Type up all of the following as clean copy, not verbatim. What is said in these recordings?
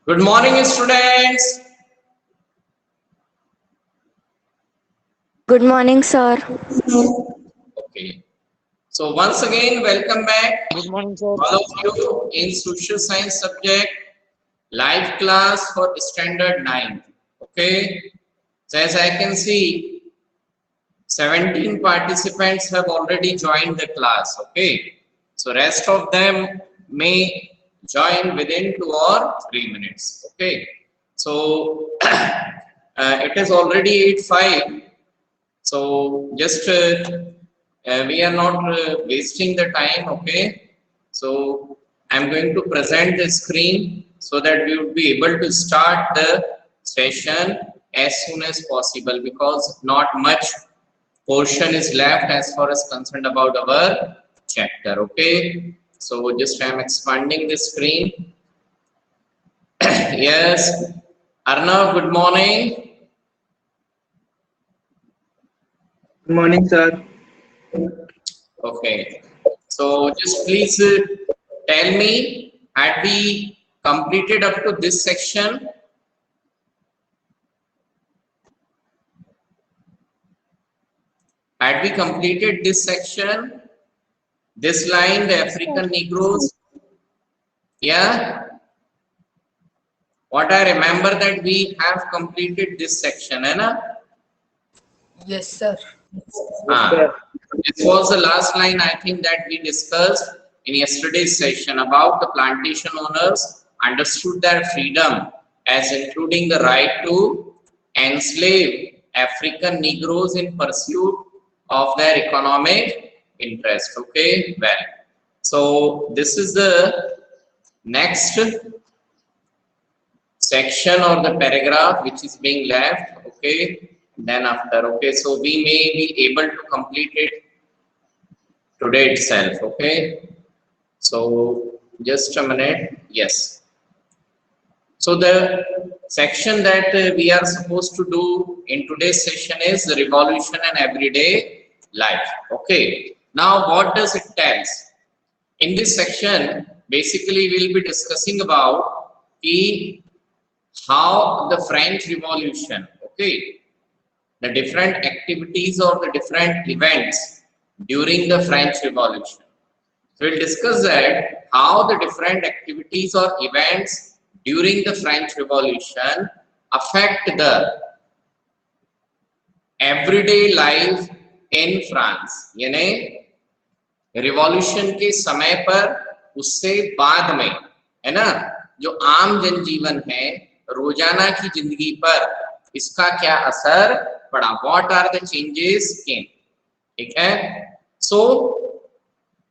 Good morning, students. Good morning, sir. Okay. So once again, welcome back, Good morning, sir. all of you, in social science subject, live class for standard 9. Okay. So as I can see, 17 participants have already joined the class. Okay. So rest of them may join within 2 or 3 minutes. Okay. So it is already 8:05. So just we are not wasting the time. Okay. So I'm going to present the screen so that we would be able to start the session as soon as possible, because not much portion is left as far as concerned about our chapter. Okay. So just I'm expanding the screen. Yes. Arnav, good morning. Good morning, sir. Okay. So just please tell me, had we completed up to this section? Had we completed this section? This line, the African Negroes? Yeah. What I remember that we have completed this section, है ना? Yes, sir. Ah, this was the last line I think that we discussed in yesterday's session about the plantation owners understood their freedom as including the right to enslave African Negroes in pursuit of their economic interest. Okay, well, so this is the next section or the paragraph which is being left. Okay, then after, okay, so we may be able to complete it today itself. Okay, so just a minute. Yes, so the section that we are supposed to do in today's session is the revolution and everyday life. Okay, now what does it tells? In this section basically we'll be discussing about how the French Revolution, okay, the different activities or the different events during the French Revolution. So we'll discuss that how the different activities or events during the French Revolution affect the everyday life in France. यानी revolution के समय पर उससे बाद में, है ना, जो आम जनजीवन है, रोजाना की जिंदगी पर इसका क्या असर पड़ा, व्हाट आर द चेंजेस केम. ठीक है. सो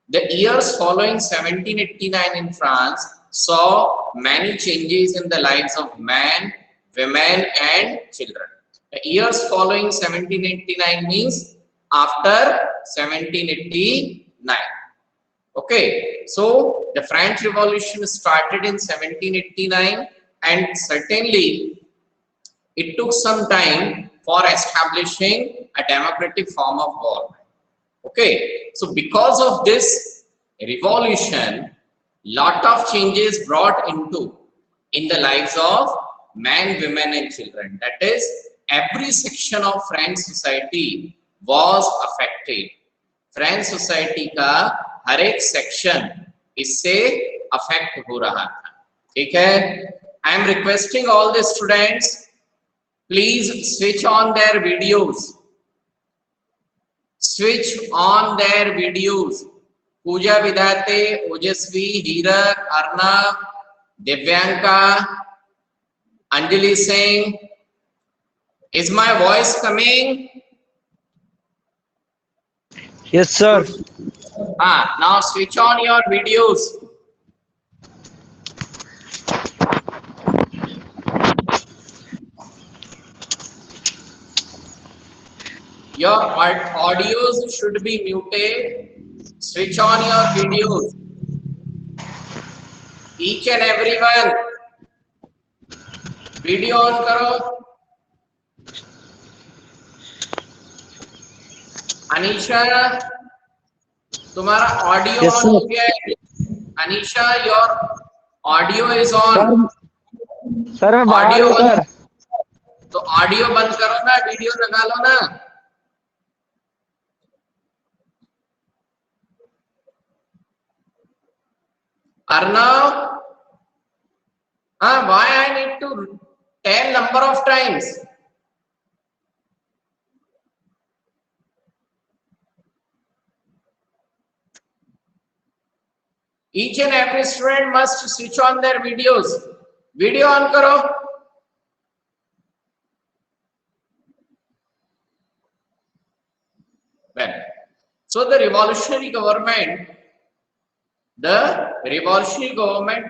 the years following 1789 in France saw many changes in the lives of men, women and children. The years following 1789 means after 1789. Okay, so the French Revolution started in 1789 and certainly it took some time for establishing a democratic form of government. Okay, so because of this revolution, lot of changes brought into in the lives of men, women and children. That is, every section of French society was affected. French society का हर एक section इससे affect हो रहा था. ठीक है. I am requesting all the students, please switch on their videos. Switch on their videos. Pooja Vidate, Ojasvi, Hirak, Arnav, Divyanka, Anjali Singh. Is my voice coming? Yes, sir. Now switch on your videos. Your audios should be muted. Switch on your videos. Each and everyone. Video on करो. अनीशा, तुम्हारा audio on हो गया है. Anisha, your audio is on. Sir मैं बाहर audio हूँ sir. तो audio बंद करो ना, वीडियो लगा लो ना। अर्णव, हाँ, why I need to tell number of times? Each and every student must switch on their videos. Video on करो। Well, so the revolutionary government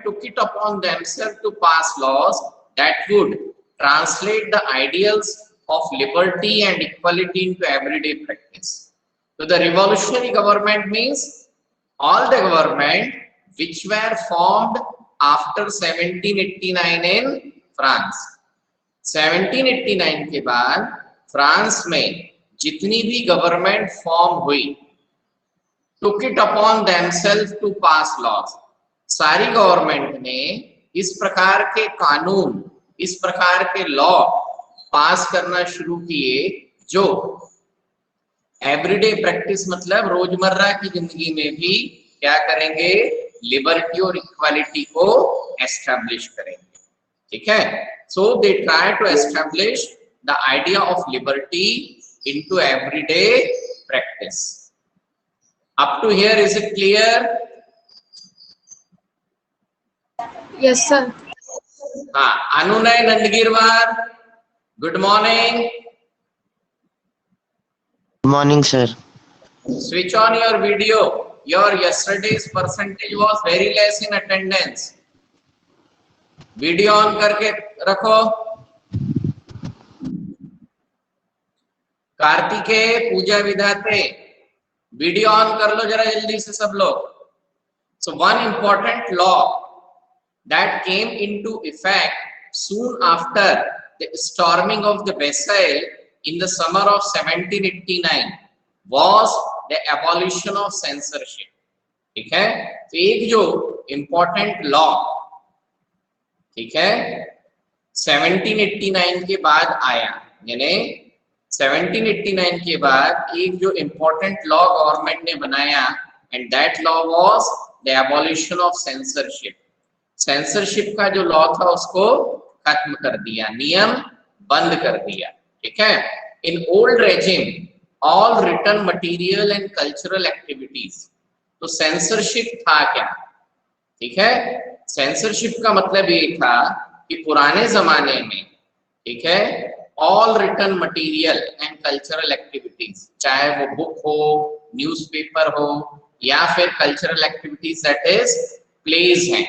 took it upon themselves to pass laws that would translate the ideals of liberty and equality into everyday practice. So the revolutionary government means all the government which were formed after 1789 in France. 1789 के बाद France में जितनी भी government form हुई, took it upon themselves to pass laws. सारी government ने इस प्रकार के कानून, इस प्रकार के लॉ पास करना शुरू किए जो एवरीडे प्रैक्टिस मतलब रोजमर्रा की जिंदगी में भी क्या करेंगे, लिबर्टी और इक्वालिटी को एस्टैब्लिश करेंगे। ठीक है, so they try to establish the idea of liberty into everyday practice. Up to here, is it clear? Yes, sir. हाँ, अनुनय नंदगिरवार, good morning. Good morning, sir. Switch on your video. Your yesterday's percentage was very less in attendance. Video on करके रखो। कार्तिकेय, पूजा विधाते, video on कर लो जरा जल्दी से सब लोग। So one important law that came into effect soon after the storming of the Bastille in the summer of 1789 was the abolition of censorship. ठीक है, तो एक जो important law, ठीक है, 1789 के बाद आया, यानी 1789 के बाद एक जो important law गवर्नमेंट ने बनाया, and that law was the abolition of censorship. Censorship का जो लॉ था उसको खत्म कर दिया, नियम बंद कर दिया। ठीक है, in old regime all written material and cultural activities, तो सेंसरशिप था क्या? ठीक है, सेंसरशिप का मतलब ये था कि पुराने जमाने में, ठीक है, all written material and cultural activities, चाहे वो बुक हो, न्यूज़पेपर हो, या फिर cultural activities that is plays हैं,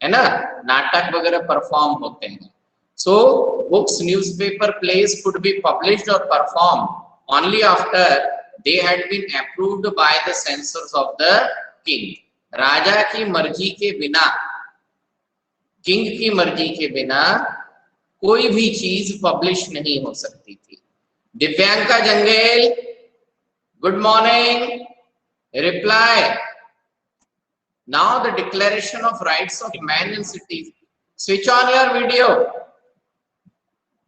है ना, नाटक वगैरह परफॉर्म होते हैं। So books, newspaper, plays could be published और perform only after they had been approved by the censors of the king. राजा की मर्जी के बिना, किंग की मर्जी के बिना कोई भी चीज पब्लिश नहीं हो सकती थी। Divyanka Jangel, good morning, reply. Now the Declaration of Rights of Man and Citizen. Switch on your video.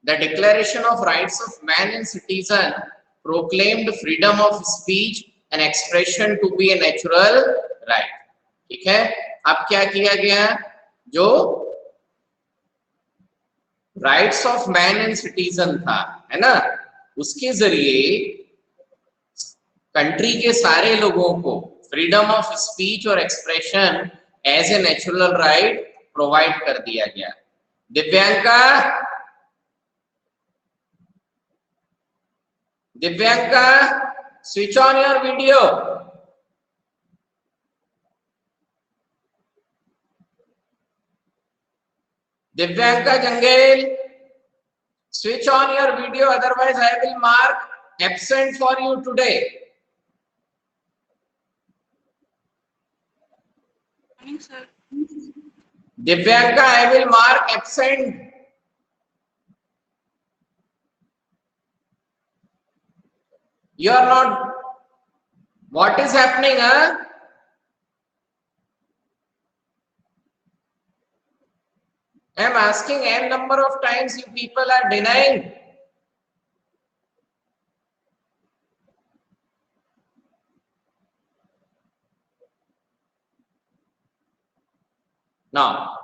The Declaration of Rights of Man and Citizen proclaimed freedom of speech and expression to be a natural right. ठीक है, अब क्या किया गया, जो rights of man and citizen था, है ना, उसके जरिए कंट्री के सारे लोगों को फ्रीडम ऑफ स्पीच और expression as a natural right provide कर दिया गया। Divyanka, Divyanka, switch on your video. Divyanka Jangel, switch on your video, otherwise I will mark absent for you today. Morning, sir. Divyanka, I will mark absent. You are not. What is happening, huh? I am asking n number of times, you people are denying. Now,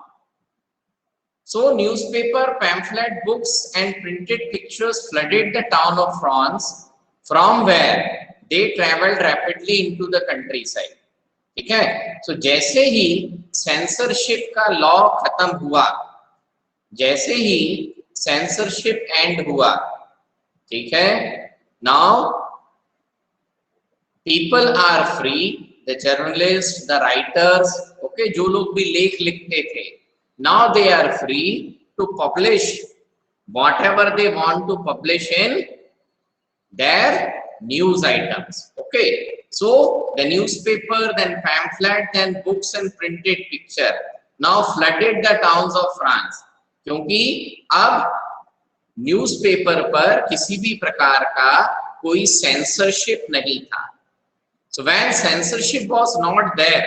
so newspaper, pamphlet, books and printed pictures flooded the town of France, from where they traveled rapidly into the countryside. ठीक है, so जैसे ही censorship का law खत्म हुआ, जैसे ही censorship and हुआ, ठीक है, now people are free, the journalist, the writers, okay, जो लोग भी लेख लिखते थे, now they are free to publish whatever they want to publish in their news items. Okay, so the newspaper, then pamphlet, then books and printed picture now flooded the towns of France, क्योंकि अब newspaper पर किसी भी प्रकार का कोई censorship नहीं था. So when censorship was not there,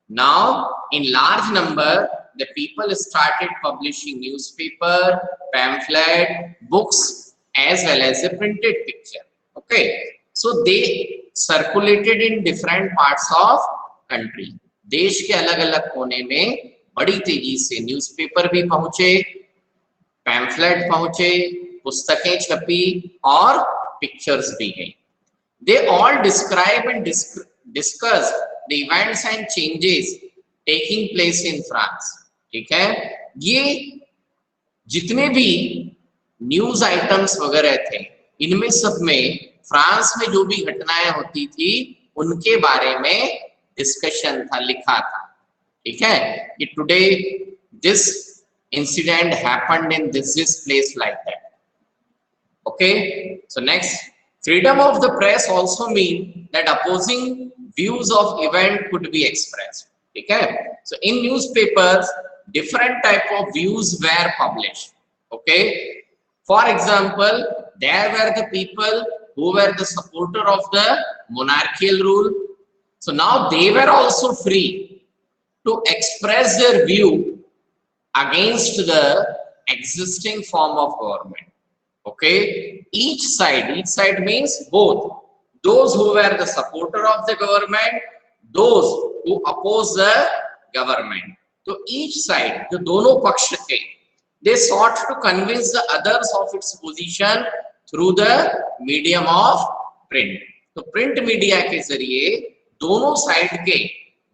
now in large number the people started publishing newspaper, pamphlet, books as well as a printed picture. Okay, so they circulated in different parts of country. देश के अलग अलग कोने में बड़ी तेजी से newspaper भी पहुंचे, पैम्फलेट पहुंचे, पुस्तकें छपी और पिक्चर्स भी गई. They all describe and discuss the events and changes taking place in France. ठीक है, ये जितने भी न्यूज आइटम्स वगैरह थे, इनमें सब में फ्रांस में जो भी घटनाएं होती थी उनके बारे में डिस्कशन था, लिखा था. ठीक है, कि today this incident happened in this place like that. Okay, so next, freedom of the press also mean that opposing views of event could be expressed. ठीक है, so in newspapers different type of views were published. Okay, for example, there were the people who were the supporter of the monarchical rule, so now they were also free to express their view against the existing form of government. Okay, each side means both those who were the supporter of the government, those who oppose the government. So each side, जो दोनों पक्ष थे, they sought to convince the others of its position through the medium of print. तो print media के जरिए दोनों side के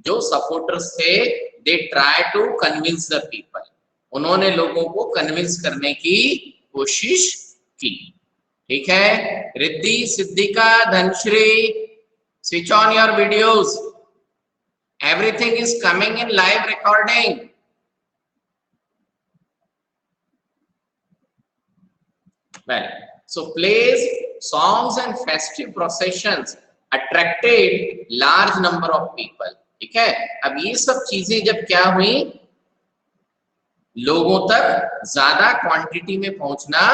जो सपोर्टर्स थे, they try to convince the people. उन्होंने लोगों को कन्विंस करने की कोशिश की. ठीक है, Riddhi, Siddhika, Dhanashree, switch on your videos. Everything is coming in live recording. Well, so plays, songs and festive processions attracted large number of people. ठीक है, अब ये सब चीजें जब क्या हुई, लोगों तक ज्यादा क्वांटिटी में पहुंचना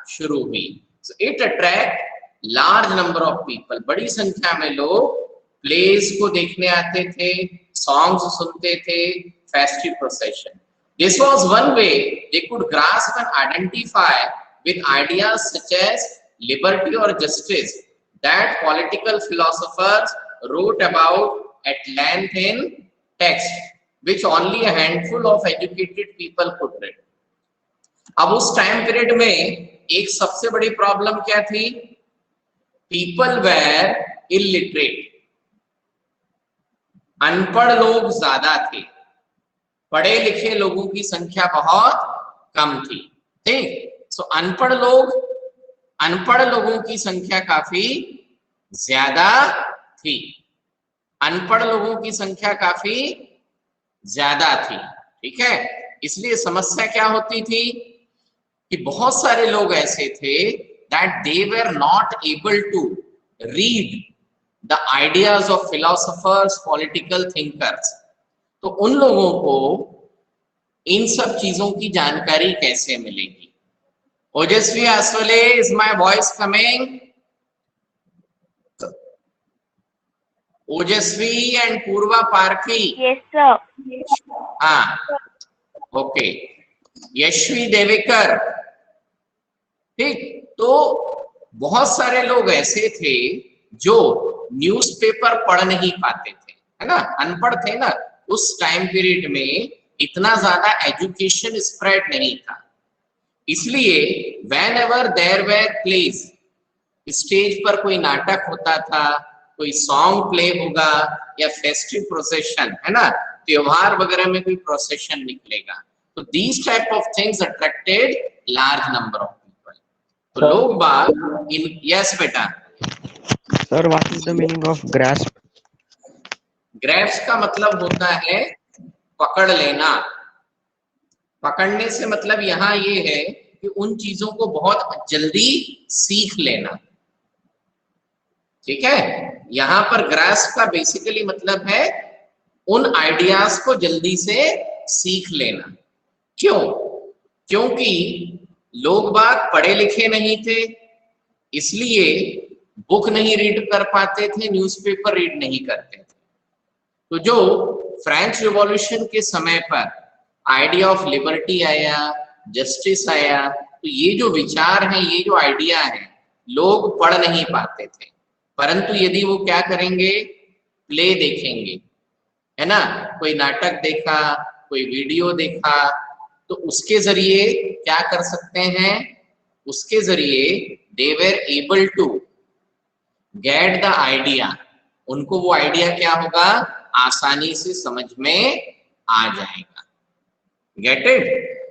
शुरू हुई. So it attract large number of people. बड़ी संख्या में लोग प्लेस को देखने आते थे, सॉन्ग्स सुनते थे, festive procession. This was one way they could grasp and identify with ideas such as liberty or justice that political philosophers wrote about at length in text, which only a handful of educated people could read. अब उस time period में एक सबसे बड़ी problem क्या थी? People were illiterate, अनपढ़ लोग ज्यादा थे, पढ़े लिखे लोगों की संख्या बहुत कम थी. ठीक, सो अनपढ़ लोगों की संख्या काफी ज्यादा थी, अनपढ़ लोगों की संख्या काफी ज्यादा थी. ठीक है, इसलिए समस्या क्या होती थी कि बहुत सारे लोग ऐसे थे that they were not able to read the ideas of philosophers, political thinkers. तो उन लोगों को इन सब चीजों की जानकारी कैसे मिलेगी? ओजस्वी Asawale, is my voice coming? ओजस्वी and Purva Parthi. Yes, sir. हाँ, ओके. यशवी देवेकर, ठीक। तो बहुत सारे लोग ऐसे थे जो न्यूज़पेपर पढ़ नहीं पाते थे, है ना, अनपढ़ थे ना। उस टाइम पीरियड में इतना ज्यादा एजुकेशन स्प्रेड नहीं था, इसलिए whenever there were plays, stage पर कोई नाटक होता था, कोई सॉन्ग प्ले होगा या फेस्टिव प्रोसेशन, है ना, त्योहार वगैरह में कोई प्रोसेशन निकलेगा, तो these type of things attracted large number of people. तो लोग बाग इन, यस बेटा। Sir what is the meaning of grasp? Grasp का मतलब होता है पकड़ लेना। पकड़ने से मतलब यहाँ ये है कि उन चीजों को बहुत जल्दी सीख लेना, ठीक है। यहाँ पर ग्रास्प का बेसिकली मतलब है उन आइडियाज को जल्दी से सीख लेना। क्यों? क्योंकि लोग बाग पढ़े लिखे नहीं थे, इसलिए बुक नहीं रीड कर पाते थे, न्यूज़पेपर रीड नहीं करते थे। तो जो फ्रेंच रिवॉल्यूशन के समय पर आइडिया ऑफ लिबर्टी आया, जस्टिस आया, तो ये जो विचार हैं, ये जो आइडिया है, लोग पढ़ नहीं पाते थे, परंतु यदि वो क्या करेंगे, प्ले देखेंगे, है ना, कोई नाटक देखा, कोई वीडियो देखा, तो उसके जरिए क्या कर सकते हैं, उसके जरिए they were able to get the idea, उनको वो आइडिया क्या होगा, आसानी से समझ में आ जाएगा। Get it?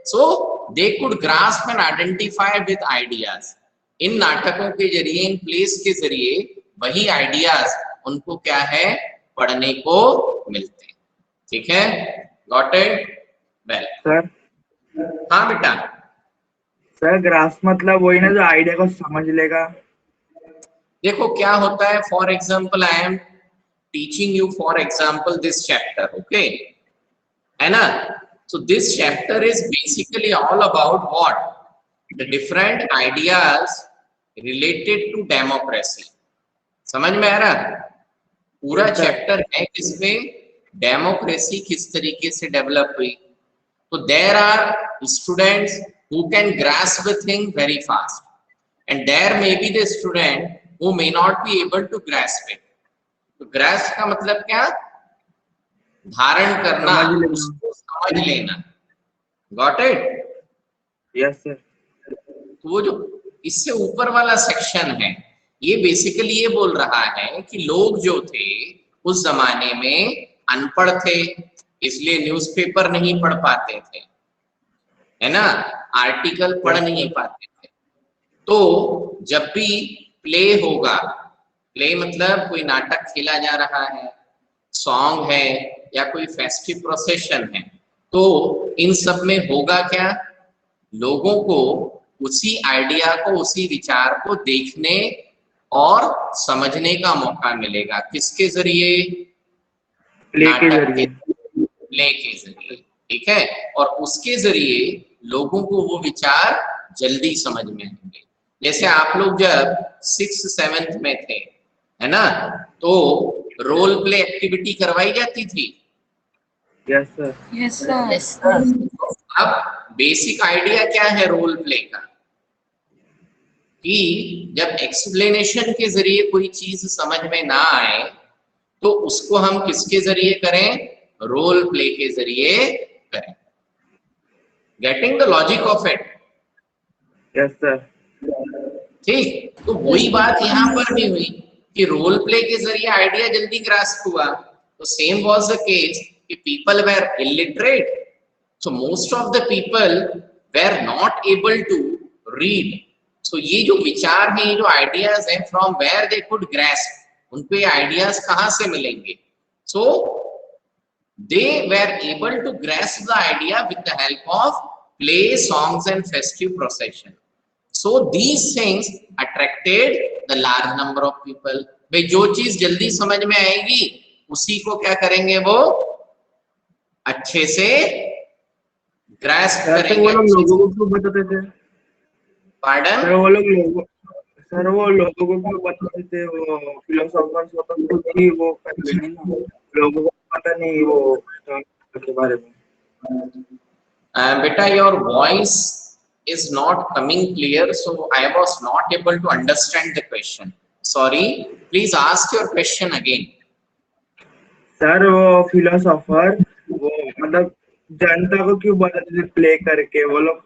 So they could grasp and identify with ideas. इन नाटकों के जरिए, इन प्लेस के जरिए वही आइडियाज उनको क्या है, पढ़ने को मिलते हैं, ठीक है। Got it? वेल। सर हाँ बेटा। सर ग्रास्प मतलब वही ना जो आइडिया को समझ लेगा? देखो क्या होता है, for example I am teaching you for example this chapter, okay, है ना। So this chapter is basically all about what, the different ideas related to democracy. समझ में आ रहा? पूरा चैप्टर है किसमें, डेमोक्रेसी किस तरीके से डेवलप हुई। तो there are students who can grasp the thing very fast, and there may be the student who may not be able to grasp it. तो grasp का मतलब क्या, धारण करना, उसको समझ लेना। Got it? Yes sir. तो वो जो इससे ऊपर वाला सेक्शन है, ये बेसिकली ये बोल रहा है कि लोग जो थे उस जमाने में अनपढ़ थे, इसलिए न्यूज़पेपर नहीं पढ़ पाते थे, है ना, आर्टिकल पढ़ नहीं पाते थे। तो जब भी प्ले होगा, प्ले मतलब कोई नाटक खेला जा रहा है, सॉन्ग है या कोई फेस्टिव प्रोसेशन है, तो इन सब में होगा क्या, लोगों को उसी आइडिया को, उसी विचार को देखने और समझने का मौका मिलेगा। किसके जरिए? प्ले के जरिए। प्ले के जरिए, ठीक है। और उसके जरिए लोगों को वो विचार जल्दी समझ में आएंगे। जैसे आप लोग जब 6th 7th में थे, है ना, तो रोल प्ले एक्टिविटी करवाई जाती थी। Yes sir. Yes, sir. अब बेसिक आइडिया क्या है रोल प्ले का, कि जब एक्सप्लेनेशन के जरिए कोई चीज समझ में ना आए, तो उसको हम किसके जरिए करें, रोल प्ले के जरिए करें। Getting the logic of it? Yes sir. ठीक। तो वही बात यहाँ पर भी हुई कि रोल प्ले के जरिए आइडिया जल्दी ग्रास्प हुआ। तो सेम वाज द केस कि people were illiterate, so most of the people were not able to read. So ये जो विचार हैं, ये जो आइडियाज हैं, from where they could grasp, उनको ये आइडियाज कहाँ से मिलेंगे? सो they were able to grasp the idea with the help of play, songs and festive procession. So these things attracted the large number of people. भाई जो चीज जल्दी समझ में आएगी उसी को क्या करेंगे, वो अच्छे से ग्रास्प करेंगे। वो लोग लोगों को क्यों बताते थे? पार्डन? सर वो लोगों को बताते थे, वो फिलोसोफर्स होते थे, वो लोगों को पता नहीं वो के बारे में। Beta, your voice is not coming clear, so I was not able to understand the question. Sorry, please ask your question again. Sir वो फिलोसोफर वो मतलब जनता को क्यों बताते थे प्ले करके, वो लोग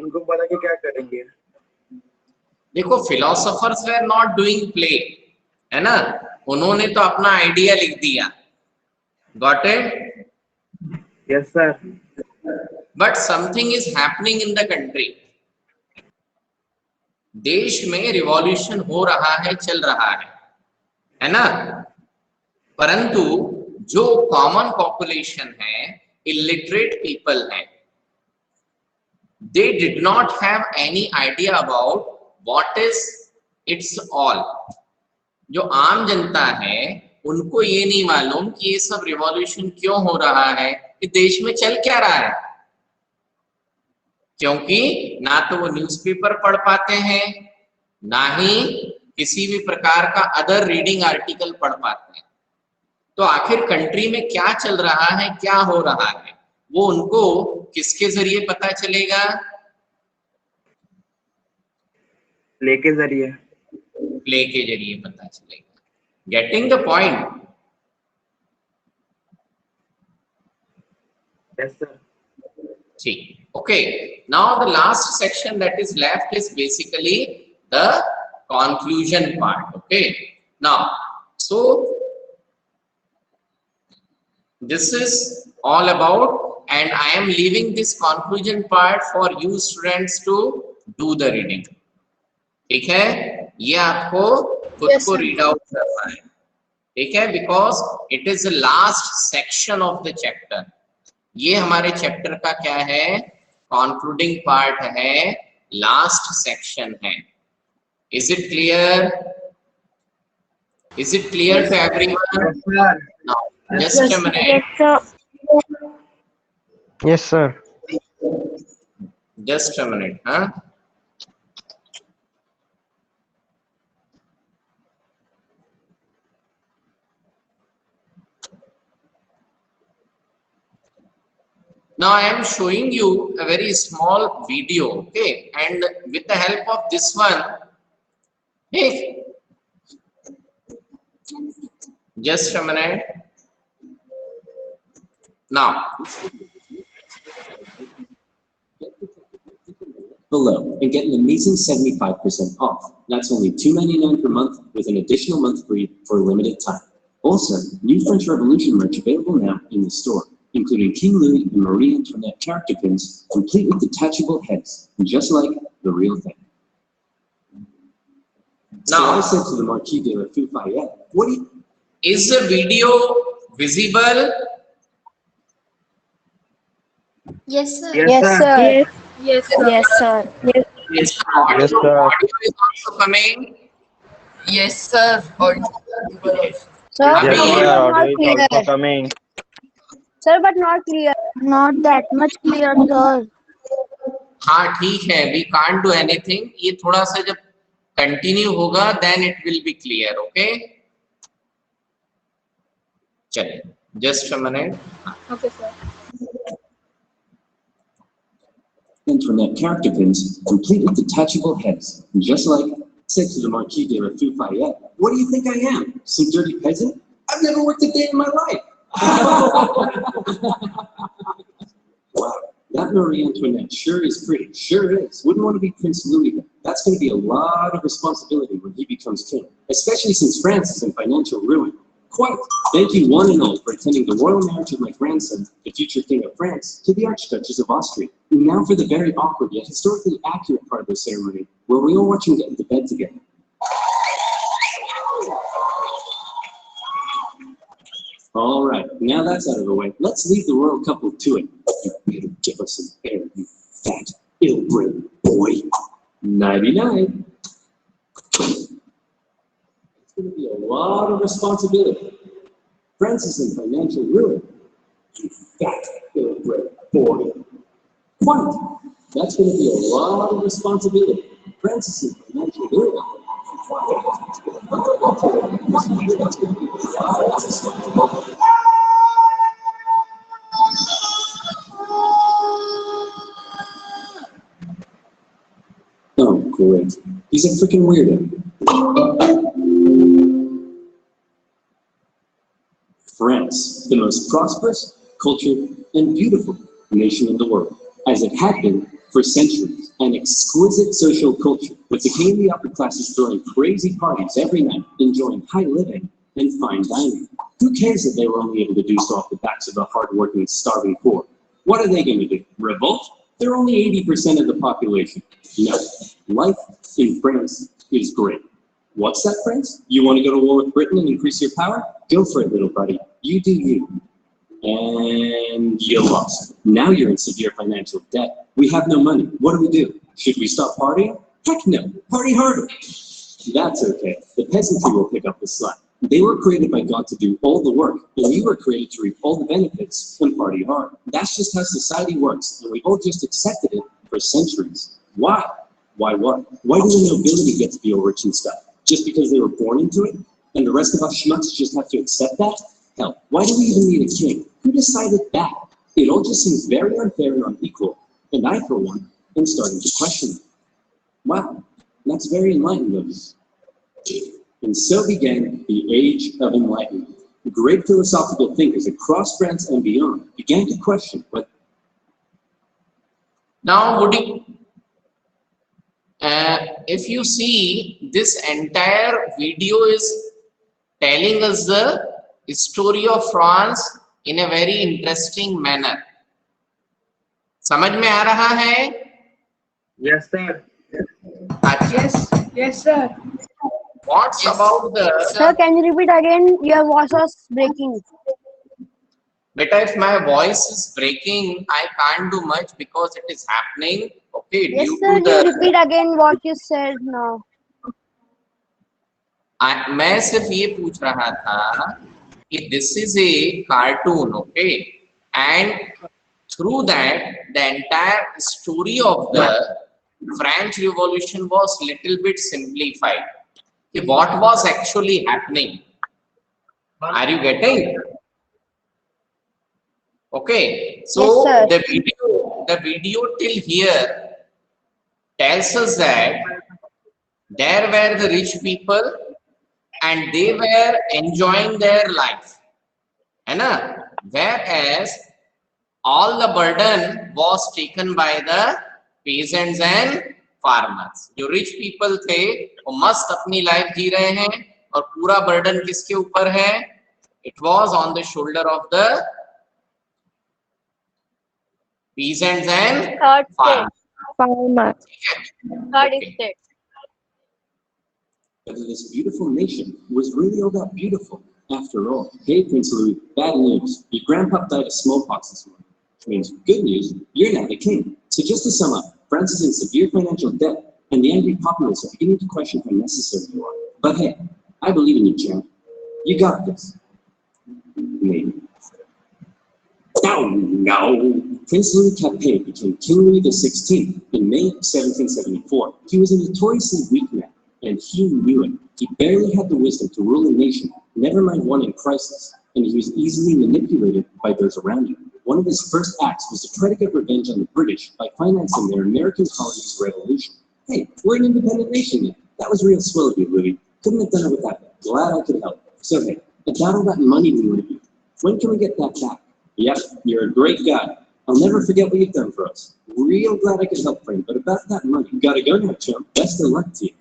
उनको बता के क्या करेंगे? देखो, philosophers were not doing play, है ना, उन्होंने तो अपना आइडिया लिख दिया. Got it? Yes sir. But something is happening in the country. देश में रिवॉल्यूशन हो रहा है, चल रहा है ना. परंतु जो कॉमन पॉपुलेशन है, इलिटरेट पीपल है, they did not have any idea about what is its all. जो आम जनता है उनको ये नहीं मालूम कि ये सब रिवॉल्यूशन क्यों हो रहा है, कि देश में चल क्या रहा है, क्योंकि ना तो वो न्यूज़पेपर पढ़ पाते हैं, ना ही किसी भी प्रकार का अदर रीडिंग आर्टिकल पढ़ पाते हैं. तो आखिर कंट्री में क्या चल रहा है, क्या हो रहा है, वो उनको किसके जरिए पता चलेगा? प्ले के जरिए. प्ले के जरिए पता चलेगा. Getting the point? Yes sir. ठीक. Okay, now the last section that is left is basically the conclusion part. Okay, now so this is all about, and I am leaving this conclusion part for you students to do the reading. ठीक है, ये आपको खुद Yes, को sir. Read out करना है. ठीक है, because it is the last section of the chapter. ये हमारे चैप्टर का क्या है? कंक्लूडिंग पार्ट है, लास्ट सेक्शन है. Is it clear? Is it clear to everyone? Sir. Now just a minute, Yes, sir. Yes, sir. Just a minute. हाँ, now I am showing you a very small video, okay, and with the help of this one, hey, just a minute. Now below and get an amazing 75% off. That's only $2.99 per month with an additional month free for a limited time. Also, new French Revolution merch available now in the store, including King Louis and Marie Antoinette character pins, complete with detachable heads, just like the real thing. So Now- I said to the Marquis de Lafayette, what do you... is the video visible? Yes, sir. Yes, Yes, sir. sir. Yes, sir. Yes, sir. Yes. Is the audio, Yes, sir. audio is also coming? Yes, sir. Sir, Yes, Yes, but sir. not Audio is clear. also coming. Sir, but not clear. Not that much clear, sir. हाँ ठीक है, we can't do anything. ये थोड़ा सा जब continue होगा then it will be clear. Okay, चलिए, just a minute. Okay, sir. Antoinette character pins, complete with detachable heads, just like said to the Marquis de Lafayette, what do you think I am? Some dirty peasant? I've never worked a day in my life. Wow, that Marie Antoinette sure is pretty, sure is. Wouldn't want to be Prince Louis though. That's going to be a lot of responsibility when he becomes king, especially since France is in financial ruin. Quite. Thank you one and all for attending the royal marriage of my grandson, the future King of France, to the Archduchess of Austria. And now for the very awkward yet historically accurate part of the ceremony, where we all watch him get into bed together. All right, now that's out of the way, let's leave the royal couple to it. You better give us some air, you fat, ill-bred boy. Nighty-night. It's going to be a lot of responsibility. France is in financial ruin. You fat, ill-bred boy. Quite. That's going to be a lot of responsibility. France is in financial ruin. great. He's a freaking weirdo. France, the most prosperous, cultured, and beautiful nation in the world, as it had been for centuries. An exquisite social culture, with the king and the upper classes throwing crazy parties every night, enjoying high living and fine dining. Who cares that they were only able to do so off the backs of the hard-working, starving poor? What are they going to do? Revolt? They're only 80% of the population. No, life in France is great. What's that, France? You want to go to war with Britain and increase your power? Go for it, little buddy. You do you. And you lost. Now you're in severe financial debt. We have no money. What do we do? Should we stop partying? Heck no. Party harder. That's okay. The peasantry will pick up the slack. They were created by God to do all the work, and we were created to reap all the benefits and party hard. That's just how society works, and we've all just accepted it for centuries. Why? Why what? Why do the nobility get to be all rich and stuff? Just because they were born into it? And the rest of us schmucks just have to accept that? Hell, why do we even need a king? Who decided that? It all just seems very unfair and unequal, and I, for one, am starting to question it. Wow, that's very enlightened of you. And so began the Age of Enlightenment. Great philosophical thinkers across France and beyond began to question what. Now, would you, if you see, this entire video is telling us the story of France in a very interesting manner. समझ में आ रहा है? Yes, sir. Yes, sir. What's about the... Sir, can you repeat again? Your voice was breaking. Beta, if my voice is breaking, I can't do much because it is happening. Okay, Yes, due sir. to You the... repeat again what you said now. मैं सिर्फ ये पूछ रहा था कि this is a cartoon, okay, and through that the entire story of the French Revolution was little bit simplified. What was actually happening? Are you getting? Okay, so Yes, the video till here tells us that there were the rich people and they were enjoying their life, whereas all the burden was taken by the peasants and farmers. जो rich people थे वो मस्त अपनी life जी रहे हैं और पूरा burden किसके ऊपर है? It was on the shoulder of the peasants and farmers. Third state. Whether this beautiful nation was really all that beautiful after all. Hey, Prince Louis, bad news. Your grandpa died of smallpox this morning. Which means good news, you're now the king. So just to sum up, France is in severe financial debt, and the angry populace are beginning to question how necessary you are. But hey, I believe in you, champ. You got this. Maybe. Oh no! Prince Louis Capet became King Louis XVI in May 1774. He was a notoriously weak man, and he knew it. He barely had the wisdom to rule a nation, never mind one in crisis, and he was easily manipulated by those around him. One of his first acts was to try to get revenge on the British by financing their American colonies' revolution. Hey, we're an independent nation now. That was real swell of you, Louis. Couldn't have done it without that. Glad I could help. So hey, about all that money we were you, when can we get that back? Yep, you're a great guy. I'll never forget what you've done for us. Real glad I could help, friend. But about that money, you gotta go now, chump. Best of luck to you.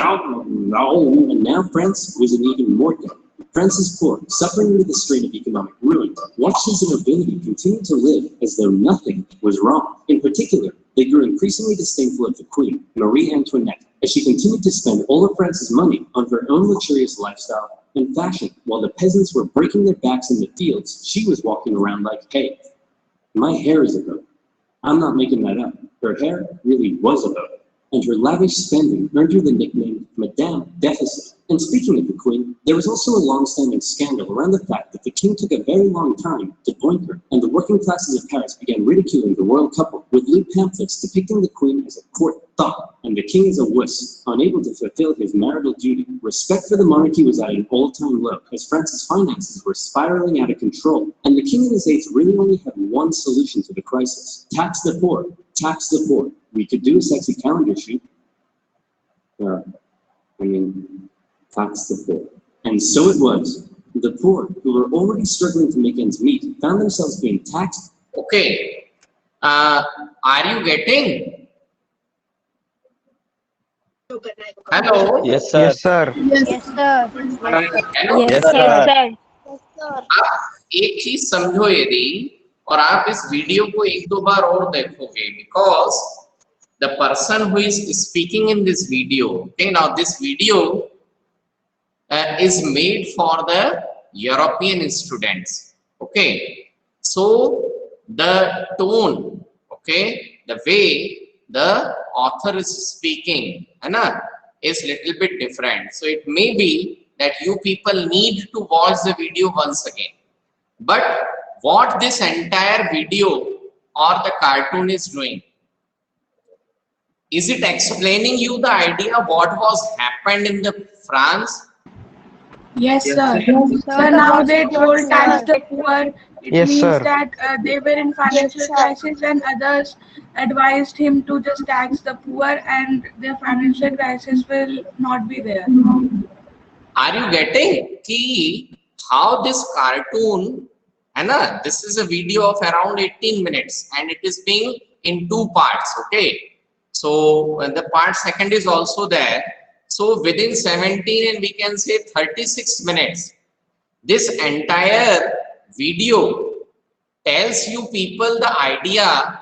Oh no! And now France was in even more debt. France's poor, suffering under the strain of economic ruin, watched his nobility continue to live as though nothing was wrong. In particular, they grew increasingly disdainful of the Queen, Marie Antoinette, as she continued to spend all of France's money on her own luxurious lifestyle and fashion. While the peasants were breaking their backs in the fields, she was walking around like, hey, my hair is a boat. I'm not making that up. Her hair really was a boat. And her lavish spending earned her the nickname Madame Deficit. And speaking of the Queen, there was also a long-standing scandal around the fact that the king took a very long time to appoint her, and the working classes of Paris began ridiculing the royal couple with lewd pamphlets depicting the Queen as a court thought, and the king is a wuss, unable to fulfill his marital duty. Respect for the monarchy was at an all-time low, as France's finances were spiraling out of control, and the king and his aides really only had one solution to the crisis: tax the poor, tax the poor. We could do a sexy calendar shoot. Tax the poor. And so it was. The poor, who were already struggling to make ends meet, found themselves being taxed. Okay. Are you getting? Hello. Yes, sir. Yes, sir. Yes, sir. Hello. Yes, Yes, sir. sir. आप एक चीज समझो यदि, और आप इस video को एक दो बार और देखोगे, because the person who is speaking in this video, okay, now this video is made for the European students, okay, so the tone, okay, the way the author is speaking, is little bit different. So it may be that you people need to watch the video once again. But what this entire video or the cartoon is doing, is it explaining you the idea of what was happened in the France? Yes, sir. Yes, sir. So now they told tax the poor. It Yes, means sir. that they were in financial crisis, and others advised him to just tax the poor, and their financial crisis will not be there. Are you getting ki how this cartoon, this is a video of around 18 minutes and it is being in two parts, okay? So the part second is also there. So within 17 and we can say 36 minutes, this entire video tells you people the idea,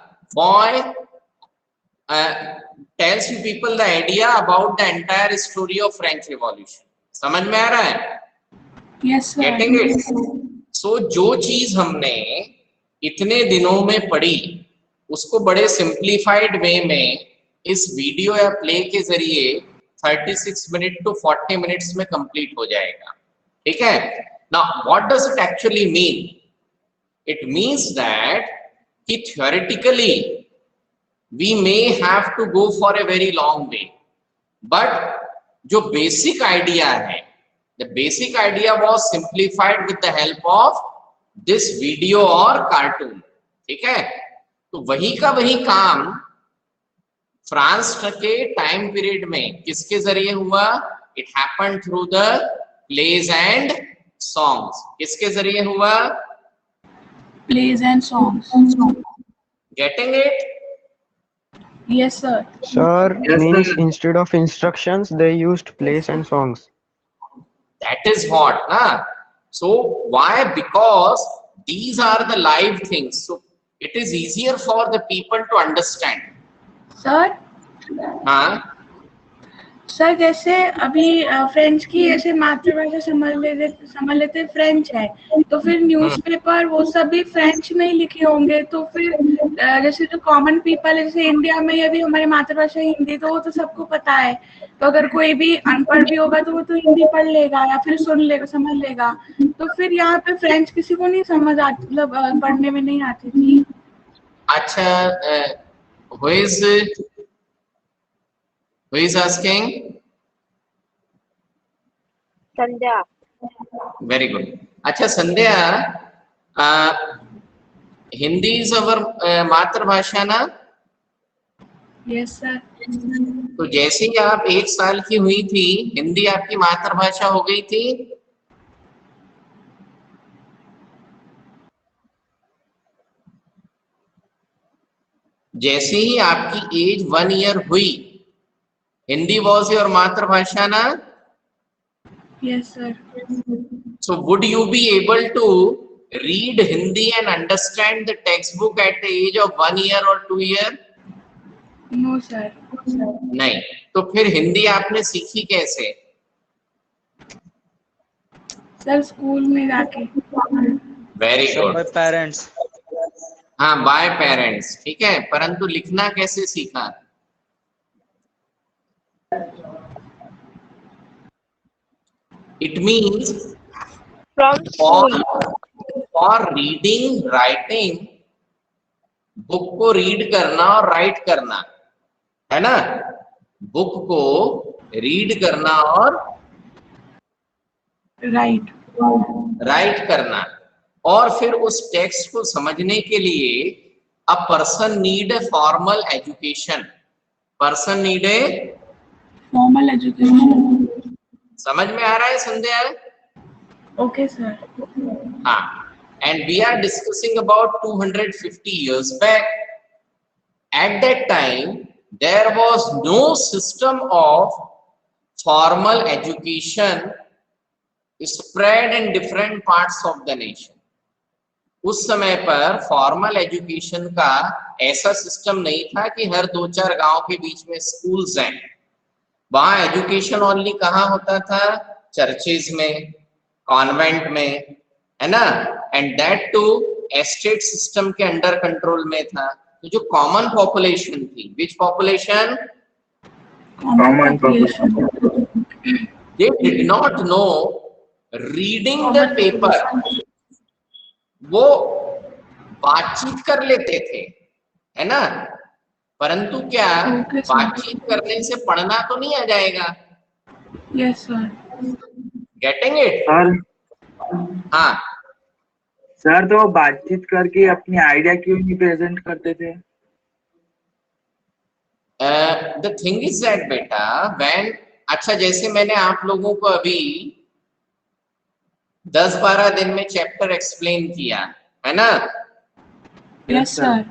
tells you people the idea about the entire story of French Revolution. समझ में आ रहा है? Yes, sir. Getting it? So जो चीज हमने इतने दिनों में पढ़ी, उसको बड़े सिंप्लीफाइड वे में इस वीडियो या प्ले के जरिए 36 मिनट to 40 मिनट्स में कंप्लीट हो जाएगा. ठीक है? Now what does it actually mean? It means that कि theoretically we may have to go for a very long way, but जो बेसिक आइडिया है, the basic idea was simplified with the help of this video और cartoon. ठीक है? तो वही का वही काम फ्रांस के टाइम पीरियड में किसके जरिए हुआ? It happened through the plays and songs. किसके जरिए हुआ? Plays and songs. Getting it? Yes, sir. Sir, Yes, means sir. instead of instructions, they used plays and songs. That is what, na? So why? Because these are the live things, so it is easier for the people to understand. Sir, हाँ, sir जैसे अभी French की ऐसे मातृभाषा समझ लेते French है, तो फिर न्यूज़पेपर वो सब भी फ्रेंच में ही लिखे होंगे, तो फिर जैसे जो कॉमन पीपल है, जैसे इंडिया में अभी हमारी मातृभाषा हिंदी, तो वो तो सबको पता है, तो अगर कोई भी अनपढ़ भी होगा तो वो तो हिंदी पढ़ लेगा या फिर सुन लेगा, समझ लेगा. तो फिर यहाँ पे फ्रेंच किसी को नहीं समझ आती, मतलब पढ़ने में नहीं आती थी. अच्छा, who is asking? Sandhya. Very good. अच्छा संध्या, हिंदी इज अवर मातृभाषा ना? Yes sir. तो जैसे ही आप 1 साल की हुई थी, हिंदी आपकी मातृभाषा हो गई थी? जैसे ही आपकी एज 1 ईयर हुई, हिंदी वॉज योर मातृभाषा ना? Yes sir. So would you be able to read Hindi and understand the textbook at the age of 1 year or 2 year? No sir. नहीं. तो फिर हिंदी आपने सीखी कैसे? सर स्कूल में जाके. Very good. Bye parents. हाँ, बाय पेरेंट्स. ठीक है, परंतु लिखना कैसे सीखा? It means From school. for reading, writing, book को रीड करना और राइट करना, है ना, बुक को रीड करना और राइट करना, और फिर उस टेक्स्ट को समझने के लिए a person need a formal education, person need a formal education. समझ में आ रहा है संध्या? Okay sir. हाँ, and we are discussing about 250 years back. At that time there was no system of formal education spread in different parts of the nation. उस समय पर formal education का ऐसा सिस्टम नहीं था कि हर 2-4 गांव के बीच में स्कूल्स हैं। वहां एजुकेशन ओनली कहाँ होता था? चर्चेज में, कॉन्वेंट में, है ना, and that too estate system के अंडर कंट्रोल में था। तो जो कॉमन पॉपुलेशन थी, which population? Common population, they did not know reading the paper, वो बातचीत कर लेते थे, है ना, परंतु क्या बातचीत करने से पढ़ना तो नहीं आ जाएगा? Yes sir. Getting it? Sir हाँ सर, तो वो बातचीत करके अपनी आइडिया क्यों नहीं प्रेजेंट करते थे? द थिंग इज दैट बेटा, व्हेन, अच्छा जैसे मैंने आप लोगों को अभी 10-12 दिन में चैप्टर एक्सप्लेन किया, है ना? Yes sir.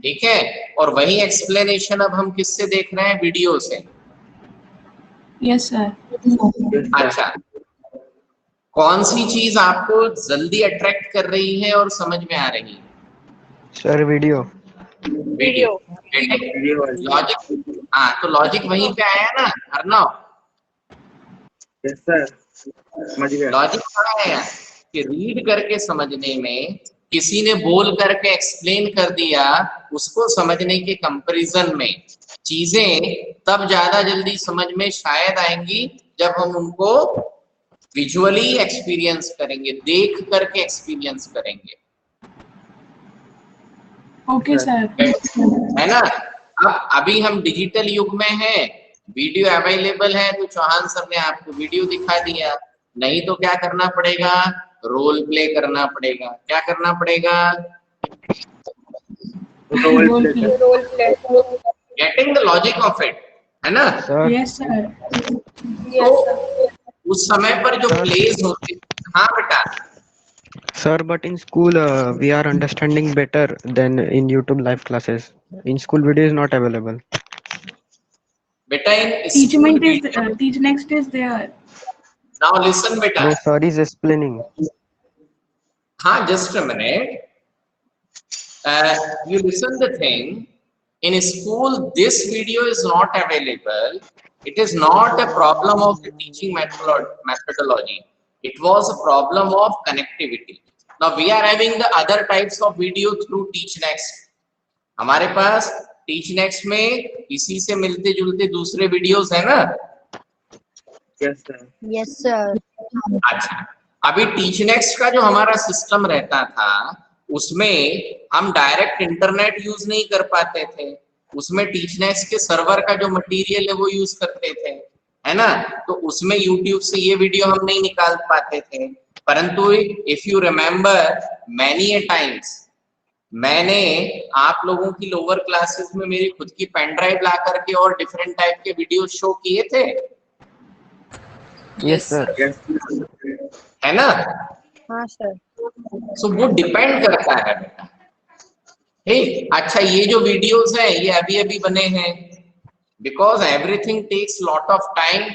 ठीक है, और वही एक्सप्लेनेशन अब हम किससे देख रहे हैं? वीडियो से। Yes sir. अच्छा, कौन सी चीज आपको जल्दी अट्रैक्ट कर रही है और समझ में आ रही है? Sir video. वीडियो। लॉजिक, हाँ, तो लॉजिक वहीं पे आया ना अर्नव? यस सर, समझ गया। लॉजिक क्या है कि रीड करके समझने में, किसी ने बोल करके एक्सप्लेन कर दिया, उसको समझने के कंपैरिजन में चीजें तब ज्यादा जल्दी समझ में शायद आएंगी जब हम उनको विजुअली एक्सपीरियंस करेंगे, देख करके एक्सपीरियंस करेंगे। Okay sir. है ना? अब अभी हम डिजिटल युग में हैं, वीडियो अवेलेबल है, तो चौहान सर ने आपको वीडियो दिखा दिया। नहीं तो क्या करना पड़ेगा? रोल प्ले करना पड़ेगा। क्या करना पड़ेगा? Role play. Getting the logic of it, है ना? Yes sir. तो उस समय पर जो प्लेस होते, हाँ बेटा। Sir, but in school we are understanding better than in YouTube live classes. In school video is not available. बेटा इन Teach next is there. Now listen बेटा। No, sir is explaining. हाँ, just a minute. You listen the thing. In school, this video is not available. It is not a problem of the teaching methodology. It was a problem of connectivity. Now we are having the other types of video through TeachNext. हमारे पास TeachNext में इसी से मिलते जुलते दूसरे videos है ना? Yes sir. Yes sir. अच्छा, अभी TeachNext का जो हमारा सिस्टम रहता था, उसमें हम डायरेक्ट इंटरनेट यूज नहीं कर पाते थे। उसमें TeachNext के सर्वर का जो मटेरियल है वो यूज करते थे, है ना? तो उसमें YouTube से ये वीडियो हम नहीं निकाल पाते थे। परंतु if you remember, many a times मैंने आप लोगों की लोअर क्लासेस में मेरी खुद की पेन ड्राइव ला करके और डिफरेंट टाइप के वीडियो शो किए थे, Yes sir. है ना? हाँ सर। सो वो डिपेंड करता है बेटा। ठीक, अच्छा ये जो वीडियोस हैं ये अभी अभी बने हैं, because everything takes lot of time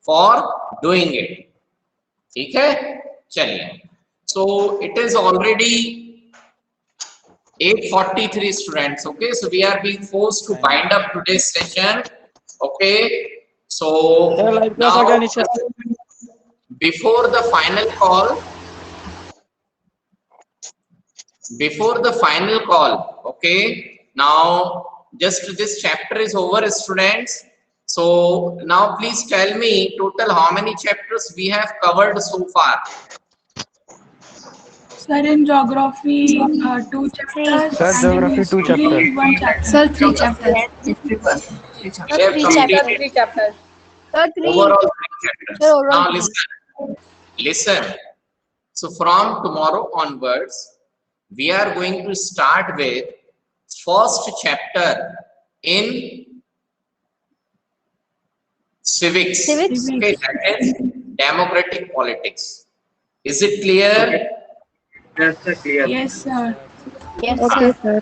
for doing it. ठीक है, चलिए। So it is already 8:43 students. Okay, so we are being forced to bind up today's session. Okay, so now before the final call, okay, now just this chapter is over, students. So now please tell me total how many chapters we have covered so far. Sir, in geography, 2 chapters. Sir, and geography, in 2 history, chapters. 1 chapter. Sir, 3 chapters. Everyone. We Sir, have 3 completed chapters. 3 chapters. Sir, 3. overall 3 chapters. Sir, overall Now 3. listen. So from tomorrow onwards, we are going to start with first chapter in civics. Civics. Okay, that is democratic politics. Is it clear? Yes, sir, clear. Yes, sir. Yes, Okay, sir. sir.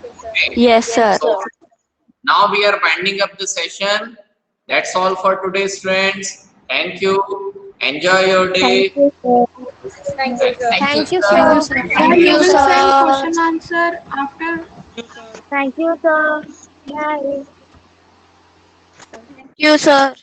Yes, sir. So now we are winding up the session. That's all for today, students. Thank you. Enjoy your day. Thank you, sir. Thank you, Thank you, sir. sir. Sir, you will send question answer after. Thank you, sir. Bye. Thank you, sir.